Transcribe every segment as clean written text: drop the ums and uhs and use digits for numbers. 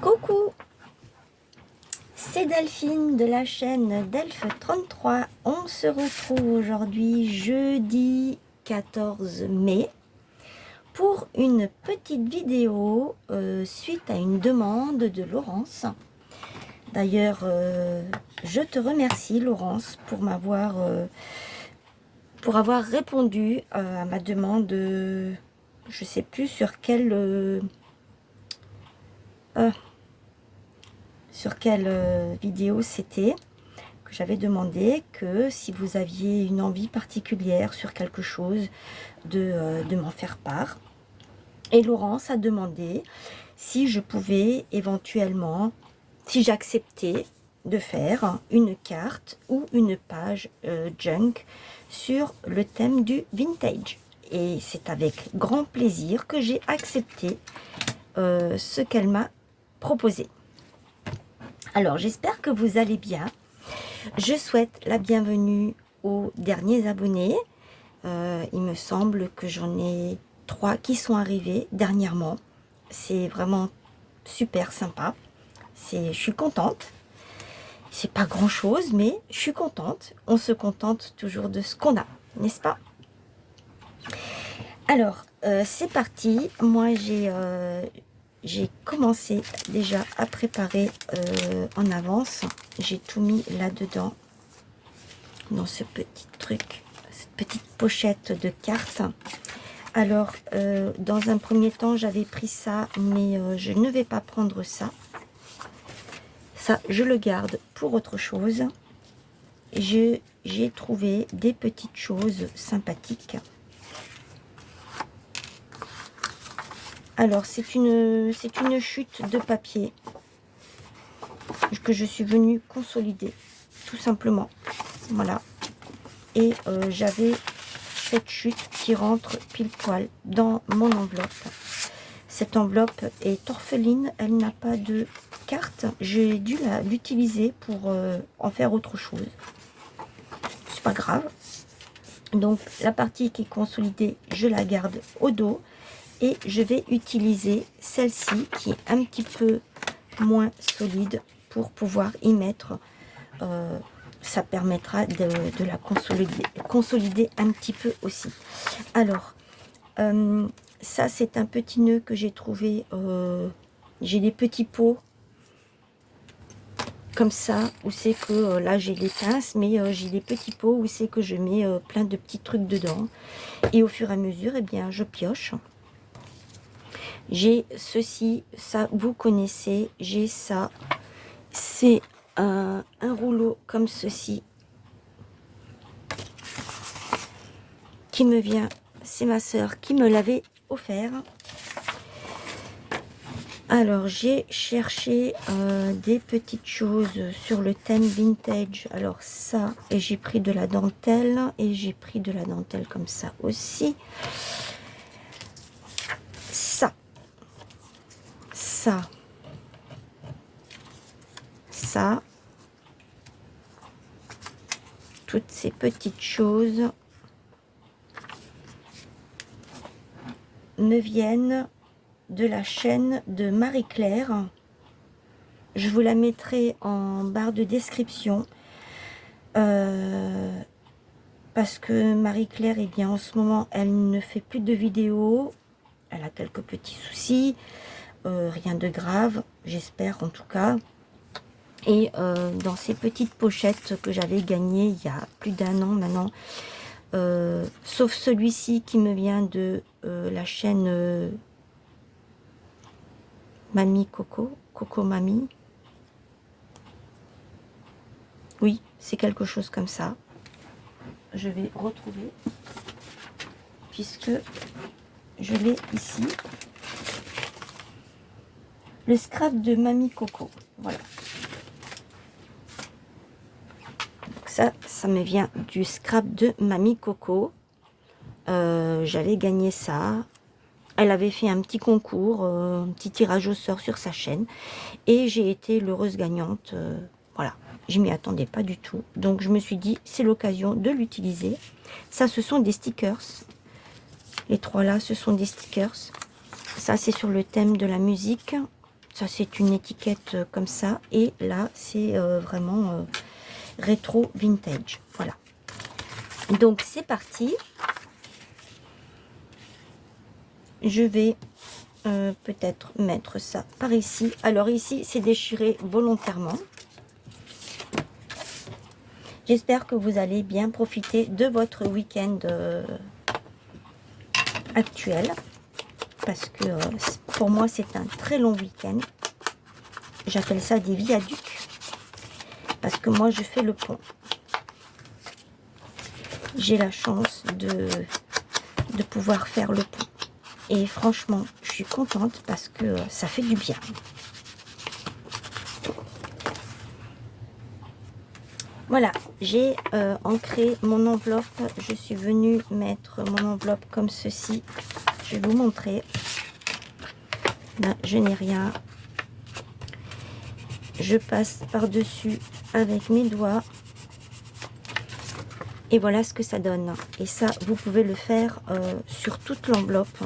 Coucou, c'est Delphine de la chaîne Delph33. On se retrouve aujourd'hui jeudi 14 mai pour une petite vidéo suite à une demande de Laurence. D'ailleurs, je te remercie Laurence pour avoir répondu à ma demande. Je sais plus sur quelle vidéo c'était, que j'avais demandé que si vous aviez une envie particulière sur quelque chose de m'en faire part. Et Laurence a demandé si je pouvais éventuellement, si j'acceptais de faire une carte ou une page junk sur le thème du vintage. Et c'est avec grand plaisir que j'ai accepté ce qu'elle m'a proposé. Alors, j'espère que vous allez bien. Je souhaite la bienvenue aux derniers abonnés. Il me semble que j'en ai 3 qui sont arrivés dernièrement. C'est vraiment super sympa. Je suis contente. C'est pas grand chose, mais je suis contente. On se contente toujours de ce qu'on a, n'est-ce pas? Alors, c'est parti. Moi, j'ai commencé déjà à préparer en avance. J'ai tout mis là-dedans, dans ce petit truc, cette petite pochette de cartes. Alors, dans un premier temps, j'avais pris ça, mais je ne vais pas prendre ça. Ça, je le garde pour autre chose. J'ai trouvé des petites choses sympathiques. Alors, c'est une chute de papier que je suis venue consolider, tout simplement. Voilà. Et j'avais cette chute qui rentre pile poil dans mon enveloppe. Cette enveloppe est orpheline, elle n'a pas de carte. J'ai dû l'utiliser pour en faire autre chose. C'est pas grave. Donc, la partie qui est consolidée, je la garde au dos. Et je vais utiliser celle-ci qui est un petit peu moins solide pour pouvoir y mettre. Ça permettra de la consolider un petit peu aussi. Alors, ça c'est un petit nœud que j'ai trouvé. J'ai des petits pots comme ça où c'est que là j'ai les pinces, mais j'ai des petits pots où c'est que je mets plein de petits trucs dedans. Et au fur et à mesure, eh bien, je pioche. J'ai ceci, ça vous connaissez, j'ai ça, c'est un rouleau comme ceci qui me vient, c'est ma sœur qui me l'avait offert. Alors j'ai cherché des petites choses sur le thème vintage, alors ça, et j'ai pris de la dentelle, et j'ai pris de la dentelle comme ça aussi. Ça, toutes ces petites choses me viennent de la chaîne de Marie-Claire. Je vous la mettrai en barre de description parce que Marie-Claire, eh bien, en ce moment, elle ne fait plus de vidéos. Elle a quelques petits soucis. Rien de grave, j'espère en tout cas. Et dans ces petites pochettes que j'avais gagnées il y a plus d'1 an maintenant, sauf celui-ci qui me vient de la chaîne Mamie Coco, Coco Mamie. Oui, c'est quelque chose comme ça. Je vais retrouver, puisque je l'ai ici. Le scrap de Mamie Coco, voilà. Donc ça me vient du scrap de Mamie Coco. J'avais gagné ça. Elle avait fait un petit concours, un petit tirage au sort sur sa chaîne. Et j'ai été l'heureuse gagnante. Voilà, je m'y attendais pas du tout. Donc je me suis dit, c'est l'occasion de l'utiliser. Ça, ce sont des stickers. Les 3 là, ce sont des stickers. Ça, c'est sur le thème de la musique. Ça, c'est une étiquette comme ça. Et là, c'est vraiment rétro vintage. Voilà. Donc, c'est parti. Je vais peut-être mettre ça par ici. Alors ici, c'est déchiré volontairement. J'espère que vous allez bien profiter de votre week-end actuel. Parce que pour moi, c'est un très long week-end. J'appelle ça des viaducs. Parce que moi, je fais le pont. J'ai la chance de pouvoir faire le pont. Et franchement, je suis contente parce que ça fait du bien. Voilà, j'ai ancré mon enveloppe. Je suis venue mettre mon enveloppe comme ceci. Je vais vous montrer. Là, je n'ai rien. Je passe par-dessus avec mes doigts. Et voilà ce que ça donne. Et ça, vous pouvez le faire sur toute l'enveloppe.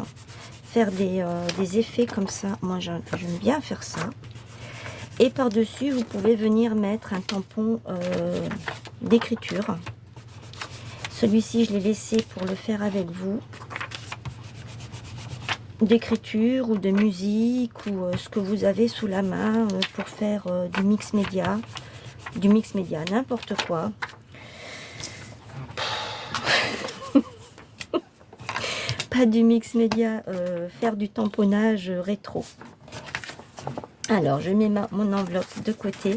Faire des effets comme ça. Moi, j'aime bien faire ça. Et par-dessus, vous pouvez venir mettre un tampon d'écriture. Celui-ci, je l'ai laissé pour le faire avec vous. D'écriture ou de musique ou ce que vous avez sous la main pour faire du mix média. Du mix média, n'importe quoi. Pas du mix média, faire du tamponnage rétro. Alors, je mets mon enveloppe de côté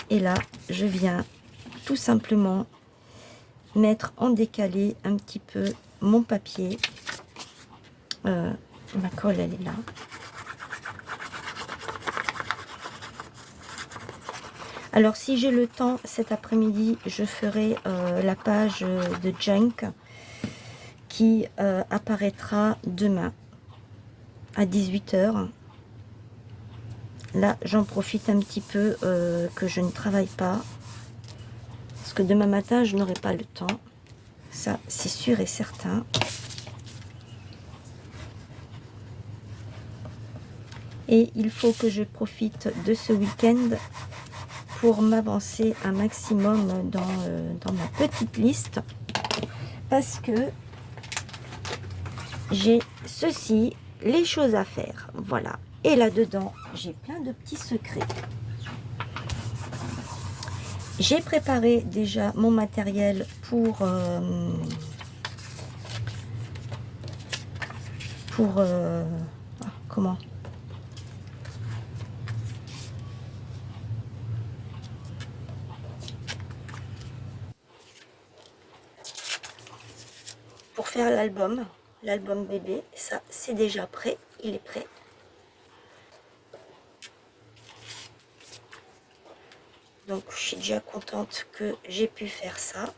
et là, je viens tout simplement mettre en décalé un petit peu mon papier. Ma colle, elle est là. Alors, si j'ai le temps cet après-midi, je ferai la page de Junk qui apparaîtra demain à 18 h. Là, j'en profite un petit peu que je ne travaille pas. Parce que demain matin, je n'aurai pas le temps. Ça, c'est sûr et certain. Et il faut que je profite de ce week-end pour m'avancer un maximum dans ma petite liste. Parce que j'ai ceci, les choses à faire. Voilà. Et là-dedans, j'ai plein de petits secrets. J'ai préparé déjà mon matériel pour comment pour faire l'album bébé. Ça, c'est déjà prêt, il est prêt. Donc, je suis déjà contente que j'ai pu faire ça.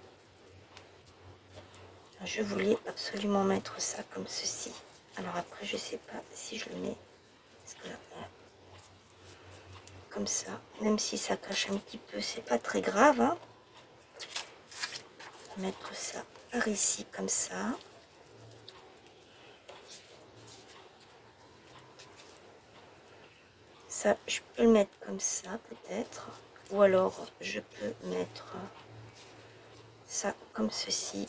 Je voulais absolument mettre ça comme ceci. Alors après, je sais pas si je le mets comme ça. Même si ça cache un petit peu, c'est pas très grave. Hein. Mettre ça par ici comme ça. Ça, je peux le mettre comme ça peut-être. Ou alors, je peux mettre ça comme ceci.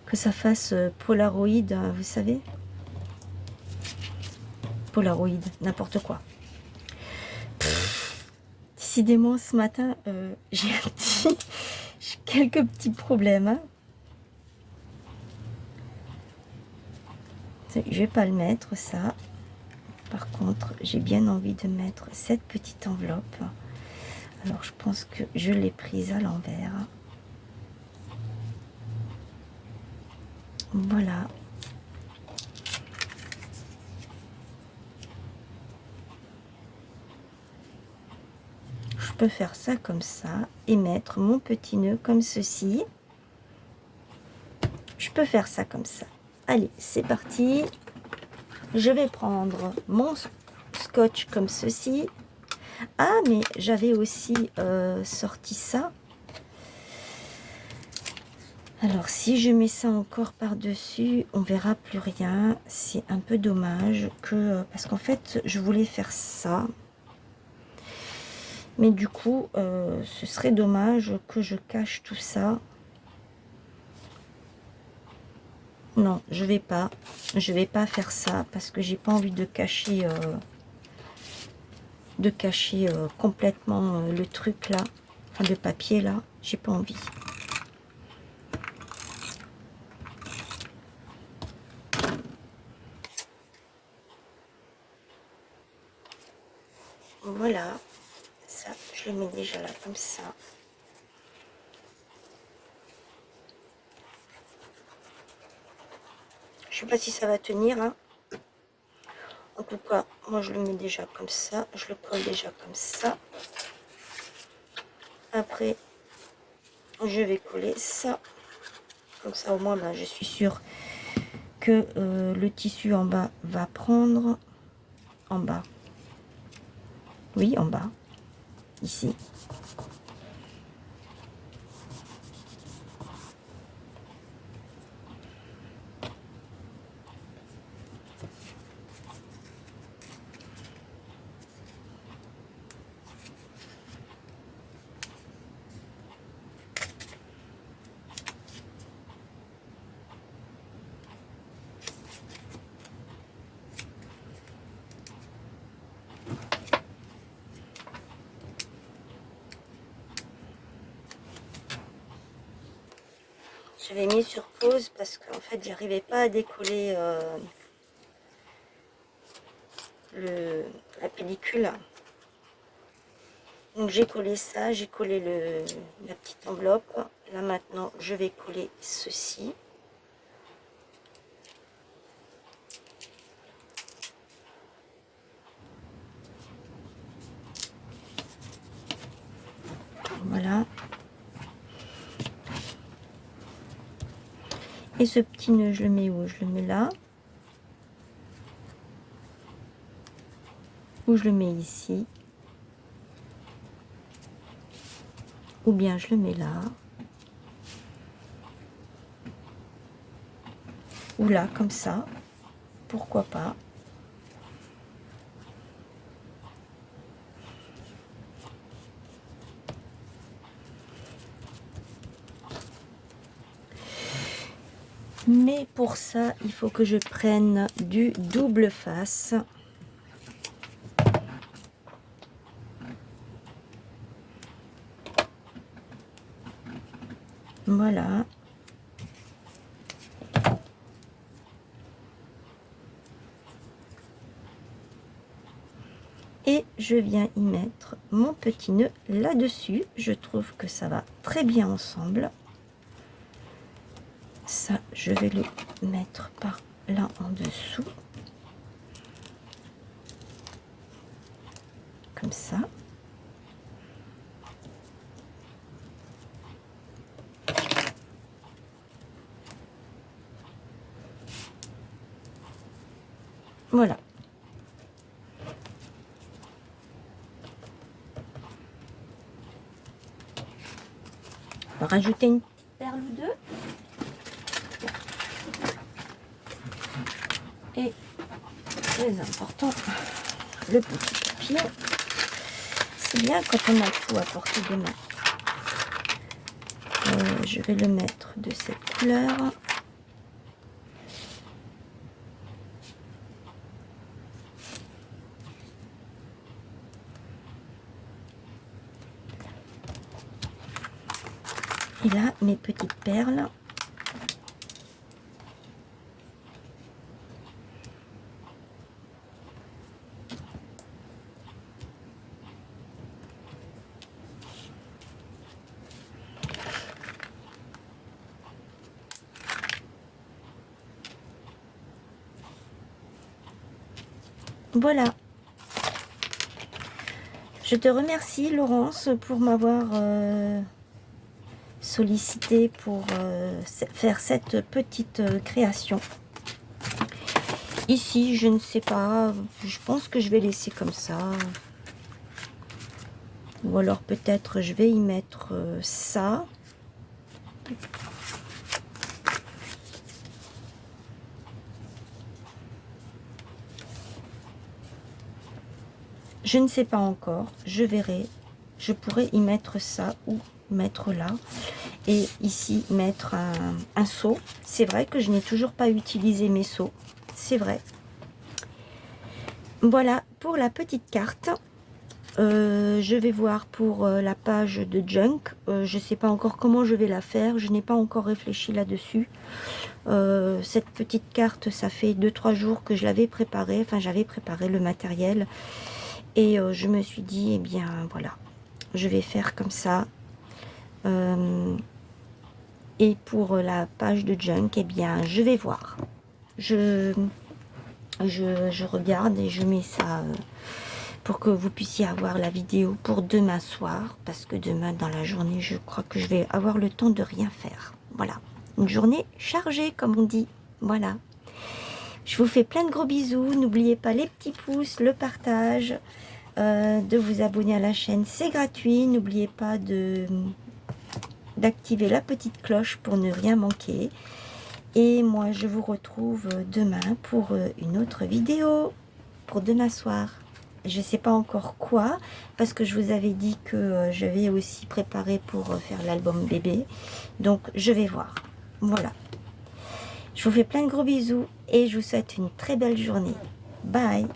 Que ça fasse Polaroid, vous savez. Polaroid, n'importe quoi. Décidément, ce matin, j'ai quelques petits problèmes. Hein. Je vais pas le mettre, ça. Par contre, j'ai bien envie de mettre cette petite enveloppe. Alors, je pense que je l'ai prise à l'envers. Voilà. Je peux faire ça comme ça et mettre mon petit nœud comme ceci. Je peux faire ça comme ça. Allez, c'est parti. Je vais prendre mon scotch comme ceci. Ah, mais j'avais aussi sorti ça. Alors si je mets ça encore par-dessus, on verra plus rien. C'est un peu dommage que... parce qu'en fait, je voulais faire ça. Mais du coup, ce serait dommage que je cache tout ça. Non, je vais pas. Je vais pas faire ça parce que j'ai pas envie de cacher... complètement le truc là. Enfin, le papier là. J'ai pas envie. Voilà, ça, je le mets déjà là comme ça. Je sais pas si ça va tenir, hein. En tout cas, moi je le mets déjà comme ça, je le colle déjà comme ça. Après, je vais coller ça. Comme ça, au moins, ben, je suis sûre que le tissu en bas va prendre. En bas. Oui, en bas. Ici. J'avais mis sur pause parce qu'en fait, j'arrivais pas à décoller la pellicule. Donc j'ai collé ça, j'ai collé la petite enveloppe. Là maintenant, je vais coller ceci. Voilà. Et ce petit nœud, je le mets où? Je le mets là. Ou je le mets ici. Ou bien je le mets là. Ou là, comme ça. Pourquoi pas. Mais pour ça, il faut que je prenne du double face. Voilà. Et je viens y mettre mon petit nœud là-dessus. Je trouve que ça va très bien ensemble. Ça, je vais le mettre par là en dessous. Comme ça. Voilà. On va rajouter une petite perle ou deux. Et très important, le petit papier. C'est bien quand on a tout à portée de main. Je vais le mettre de cette couleur. Et là, mes petites perles. Voilà. Je te remercie, Laurence, pour m'avoir sollicité pour faire cette petite création. Ici, je ne sais pas, je pense que je vais laisser comme ça. Ou alors peut-être je vais y mettre ça. Je ne sais pas encore, je verrai. Je pourrais y mettre ça ou mettre là. Et ici, mettre un seau. C'est vrai que je n'ai toujours pas utilisé mes seaux. C'est vrai. Voilà pour la petite carte. Je vais voir pour la page de junk. Je ne sais pas encore comment je vais la faire. Je n'ai pas encore réfléchi là-dessus. Cette petite carte, ça fait 2-3 jours que je l'avais préparée. Enfin, j'avais préparé le matériel. Et je me suis dit, eh bien, voilà. Je vais faire comme ça. Et pour la page de junk, eh bien, je vais voir. Je regarde et je mets ça pour que vous puissiez avoir la vidéo pour demain soir. Parce que demain, dans la journée, je crois que je vais avoir le temps de rien faire. Voilà. Une journée chargée, comme on dit. Voilà. Je vous fais plein de gros bisous. N'oubliez pas les petits pouces, le partage, de vous abonner à la chaîne. C'est gratuit. N'oubliez pas d'activer la petite cloche pour ne rien manquer. Et moi, je vous retrouve demain pour une autre vidéo. Pour demain soir. Je ne sais pas encore quoi, parce que je vous avais dit que je vais aussi préparer pour faire l'album bébé. Donc, je vais voir. Voilà. Je vous fais plein de gros bisous et je vous souhaite une très belle journée. Bye!